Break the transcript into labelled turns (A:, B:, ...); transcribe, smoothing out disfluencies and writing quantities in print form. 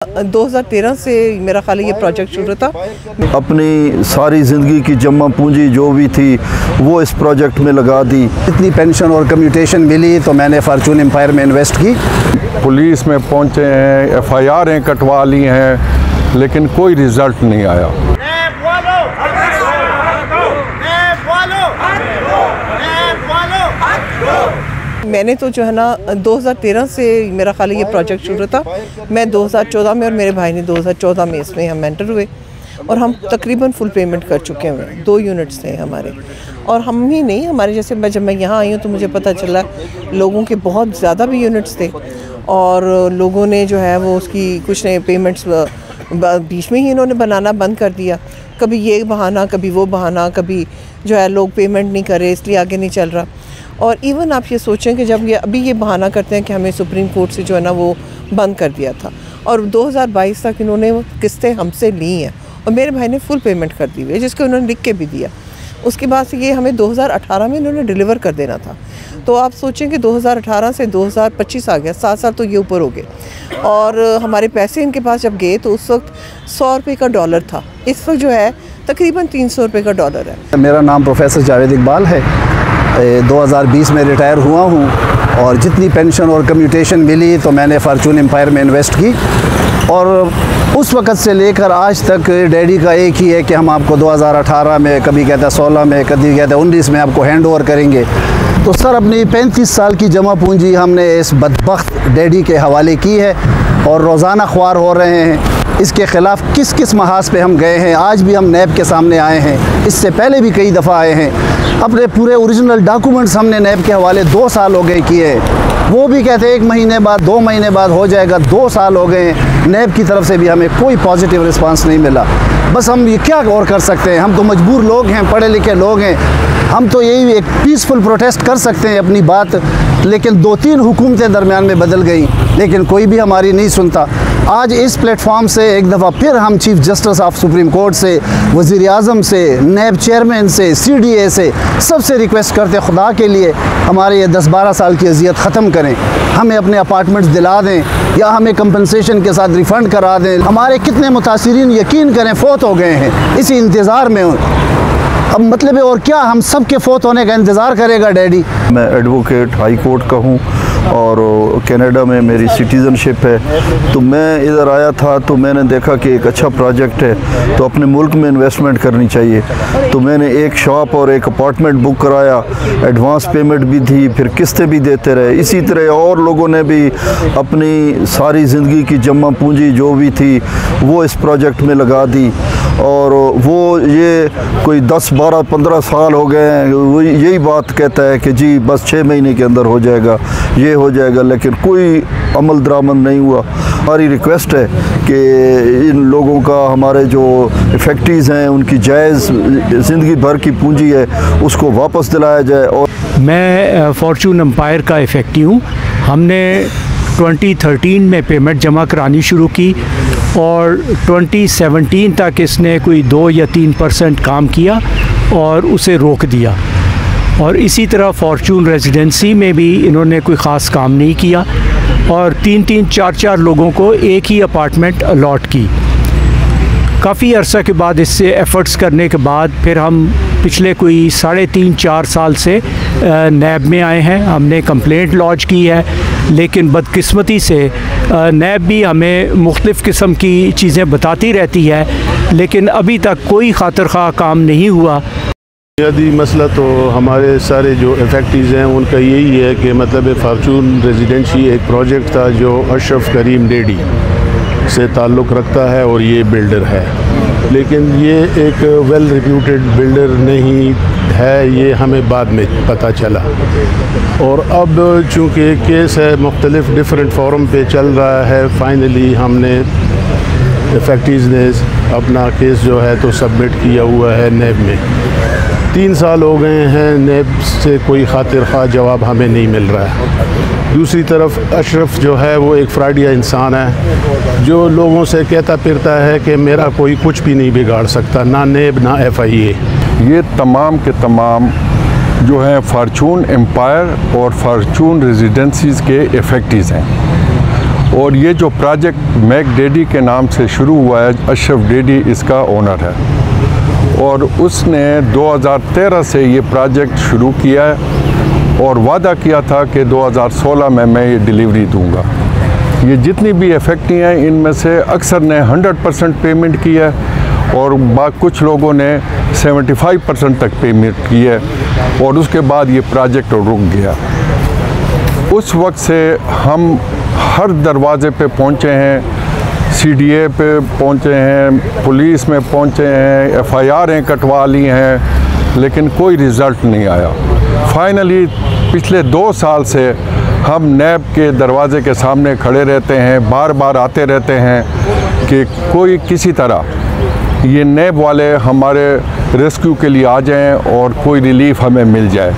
A: 2013 से मेरा ख्याल ये प्रोजेक्ट शुरू था।
B: अपनी सारी ज़िंदगी की जमा पूंजी जो भी थी वो इस प्रोजेक्ट में लगा दी।
C: इतनी पेंशन और कम्यूटेशन मिली तो मैंने फॉर्चून एम्पायर में इन्वेस्ट की।
D: पुलिस में पहुंचे हैं, FIR कटवा ली हैं, लेकिन कोई रिज़ल्ट नहीं आया।
A: मैंने तो जो है ना 2013 से मेरा ख्याल ये प्रोजेक्ट शुरू था। मैं 2014 में और मेरे भाई ने 2014 में इसमें हम एंटर हुए और हम तकरीबन फुल पेमेंट कर चुके हैं। 2 यूनिट्स थे हमारे, और हम ही नहीं, हमारे जैसे जब मैं यहाँ आई हूँ तो मुझे पता चला लोगों के बहुत ज़्यादा भी यूनिट्स थे और लोगों ने जो है वो उसकी कुछ ने पेमेंट्स बीच में ही इन्होंने बनाना बंद कर दिया। कभी ये बहाना, कभी वो बहाना, कभी जो है लोग पेमेंट नहीं कर रहे इसलिए आगे नहीं चल रहा। और इवन आप ये सोचें कि जब ये अभी ये बहाना करते हैं कि हमें सुप्रीम कोर्ट से जो है ना वो बंद कर दिया था और 2022 तक इन्होंने किस्तें हमसे ली हैं और मेरे भाई ने फुल पेमेंट कर दी हुई है, जिसको उन्होंने लिख के भी दिया। उसके बाद से ये हमें 2018 में इन्होंने डिलीवर कर देना था। तो आप सोचें कि 2018 से 2025 आ गया, 7 साल तो ये ऊपर हो गए। और हमारे पैसे इनके पास जब गए तो उस वक्त 100 रुपये का डॉलर था, इस वक्त जो है तकरीबन 300 रुपये का डॉलर है।
C: मेरा नाम प्रोफेसर जावेद इकबाल है। 2020 में रिटायर हुआ हूँ और जितनी पेंशन और कम्यूटेशन मिली तो मैंने फॉर्चून एम्पायर में इन्वेस्ट की। और उस वक़्त से लेकर आज तक डैडी का एक ही है कि हम आपको 2018 में, कभी कहता है 16 में, कभी कहता है 19 में आपको हैंड ओवर करेंगे। तो सर अपनी 35 साल की जमा पूंजी हमने इस बदबख्त डैडी के हवाले की है और रोज़ाना ख्वार हो रहे हैं। इसके ख़िलाफ़ किस किस महाज पे हम गए हैं, आज भी हम नैब के सामने आए हैं, इससे पहले भी कई दफ़ा आए हैं। अपने पूरे ओरिजिनल डॉक्यूमेंट्स हमने नैब के हवाले 2 साल हो गए किए, वो भी कहते हैं 1 महीने बाद, 2 महीने बाद हो जाएगा। 2 साल हो गए, नैब की तरफ से भी हमें कोई पॉजिटिव रिस्पांस नहीं मिला। बस हम ये क्या और कर सकते हैं, हम तो मजबूर लोग हैं, पढ़े लिखे लोग हैं, हम तो यही एक पीसफुल प्रोटेस्ट कर सकते हैं अपनी बात। लेकिन 2-3 हुकूमतें दरमियान में बदल गई, लेकिन कोई भी हमारी नहीं सुनता। आज इस प्लेटफॉर्म से एक दफ़ा फिर हम chief justice of supreme court से, वज़ीर आज़म से, नैब चेयरमैन से, CDA से, सबसे रिक्वेस्ट करते खुदा के लिए हमारे ये 10-12 साल की अजियत ख़त्म करें, हमें अपने अपार्टमेंट्स दिला दें या हमें कंपनसेशन के साथ रिफ़ंड करा दें। हमारे कितने मुतासिरीन यकीन करें फ़ौत हो गए हैं इसी इंतज़ार में। अब मतलब है और क्या, हम सब के फ़ौत होने का इंतज़ार करेगा डैडी।
B: मैं एडवोकेट हाई कोर्ट का हूँ और कनाडा में मेरी सिटीज़नशिप है। तो मैं इधर आया था तो मैंने देखा कि एक अच्छा प्रोजेक्ट है तो अपने मुल्क में इन्वेस्टमेंट करनी चाहिए। तो मैंने एक शॉप और एक अपार्टमेंट बुक कराया, एडवांस पेमेंट भी दी, फिर किस्तें भी देते रहे। इसी तरह और लोगों ने भी अपनी सारी ज़िंदगी की जमा पूंजी जो भी थी वो इस प्रोजेक्ट में लगा दी और वो ये कोई 10, 12, 15 साल हो गए हैं। वो यही बात कहता है कि जी बस 6 महीने के अंदर हो जाएगा, ये हो जाएगा, लेकिन कोई अमल दरामद नहीं हुआ। हमारी रिक्वेस्ट है कि इन लोगों का, हमारे जो इफेक्टिव्स हैं उनकी जायज़ ज़िंदगी भर की पूंजी है उसको वापस दिलाया जाए। और
E: मैं फॉर्चून एम्पायर का इफ़ेक्टिव हूँ। हमने 2013 में पेमेंट जमा करानी शुरू की और 2017 तक इसने कोई 2 या 3% काम किया और उसे रोक दिया। और इसी तरह फॉर्चून रेजिडेंसी में भी इन्होंने कोई ख़ास काम नहीं किया और 3-3, 4-4 लोगों को एक ही अपार्टमेंट अलॉट की। काफ़ी अरसा के बाद इससे एफ़र्ट्स करने के बाद फिर हम पिछले कोई 3.5-4 साल से नैब में आए हैं। हमने कंप्लेंट लॉन्च की है, लेकिन बदकिस्मती से नैब भी हमें मुख्तलिफ़ किस्म की चीज़ें बताती रहती है, लेकिन अभी तक कोई खातिर ख़्वाह काम नहीं हुआ।
F: बुनियादी मसला तो हमारे सारे जो इफेक्टिव्स हैं उनका यही है कि मतलब फॉर्चून रेजिडेंसी एक प्रोजेक्ट था जो अशरफ करीम डैडी से ताल्लुक़ रखता है और ये बिल्डर है, लेकिन ये एक वेल रिप्यूटेड बिल्डर नहीं है, ये हमें बाद में पता चला। और अब चूँकि केस है मुख्तलिफ डिफरेंट फोरम पे चल रहा है, फाइनली हमने इफेक्टिव्स ने अपना केस जो है तो सबमिट किया हुआ है नैब में। 3 साल हो गए हैं, नैब से कोई खातिर ख़्वाह जवाब हमें नहीं मिल रहा है। दूसरी तरफ अशरफ जो है वो एक फ्रॉडिया इंसान है जो लोगों से कहता फिरता है कि मेरा कोई कुछ भी नहीं बिगाड़ सकता, ना नैब ना FIA।
D: ये तमाम के तमाम जो हैं फॉर्चून एम्पायर और फॉर्चून रेजिडेंसीज़ के इफेक्टिव्स हैं और ये जो प्रोजेक्ट मैक डेडी के नाम से शुरू हुआ है, अशरफ डेडी इसका ओनर है और उसने 2013 से ये प्रोजेक्ट शुरू किया है और वादा किया था कि 2016 में मैं ये डिलीवरी दूंगा। ये जितनी भी इफेक्टी हैं इनमें से अक्सर ने 100% पेमेंट की है और कुछ लोगों ने 75% तक पेमेंट की है और उसके बाद ये प्रोजेक्ट रुक गया। उस वक्त से हम हर दरवाजे पे पहुँचे हैं, CDA पे पहुँचे हैं, पुलिस में पहुँचे हैं, FIR कटवा ली हैं, लेकिन कोई रिज़ल्ट नहीं आया। फाइनली पिछले 2 साल से हम नैब के दरवाजे के सामने खड़े रहते हैं, बार बार आते रहते हैं कि कोई किसी तरह ये नैब वाले हमारे रेस्क्यू के लिए आ जाएं और कोई रिलीफ हमें मिल जाए।